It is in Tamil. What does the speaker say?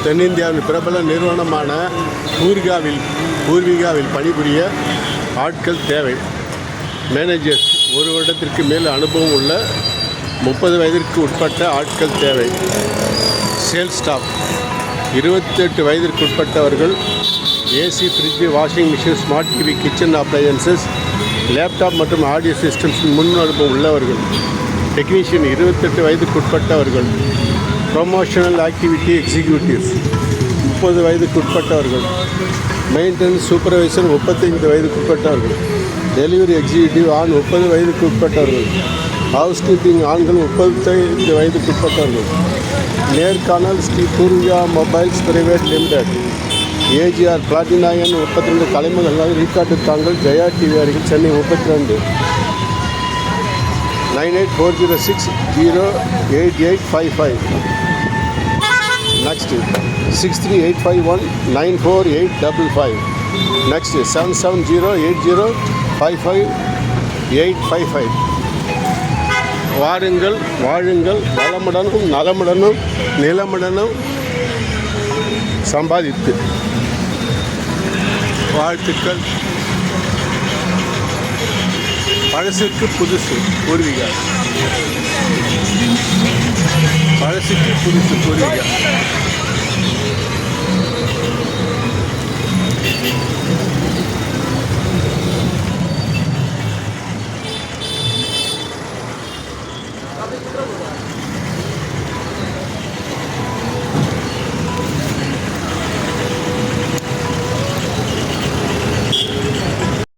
தென்னிந்தியாவின் பிரபல நிறுவனமான பூர்விகாவில் பணிபுரிய ஆட்கள் தேவை. மேனேஜர்ஸ் 1 வருடத்திற்கு மேல் அனுபவம் உள்ள 30 வயதிற்கு உட்பட்ட ஆட்கள் தேவை. சேல்ஸ் ஸ்டாஃப் 28 வயதிற்கு உட்பட்டவர்கள். AC, fridge, washing machine, smart TV, kitchen appliances, laptop மற்றும் ஆடியோ சிஸ்டம்ஸ் முன் அனுபவம் உள்ளவர்கள். டெக்னீஷியன் 28 வயதுக்கு உட்பட்டவர்கள். ப்ரொமோஷனல் ஆக்டிவிட்டி எக்ஸிக்யூட்டிவ்ஸ் 30 வயதுக்கு உட்பட்டவர்கள். மெயின்டெனன்ஸ் சூப்பர்வைசர் 35 வயதுக்கு உட்பட்டவர்கள். டெலிவரி எக்ஸிக்யூட்டிவ் ஆண் 30 வயதுக்கு உட்பட்டவர்கள். ஹவுஸ் கீப்பிங் ஆண்கள் 35 வயதுக்கு உட்பட்டவர்கள். நேர்காணல் Shri Poorvika mobiles private limited. AGR Platina எண் 32 தலைமுறை ரீகார்டு தாங்கள் ஜெயா டிவி அருகில் சென்னை 32 9840608855. Next 63851948555. Next 7708055855. வாருங்கள் வாழுங்கள் வளமுடனும் நலமுடனும் நிலமுடனும் சம்பாதித்து. வாழ்த்துக்கள். பழசுக்கு புதுசு பூர்விகா. பழசுக்கு புதுசு பூர்விகா.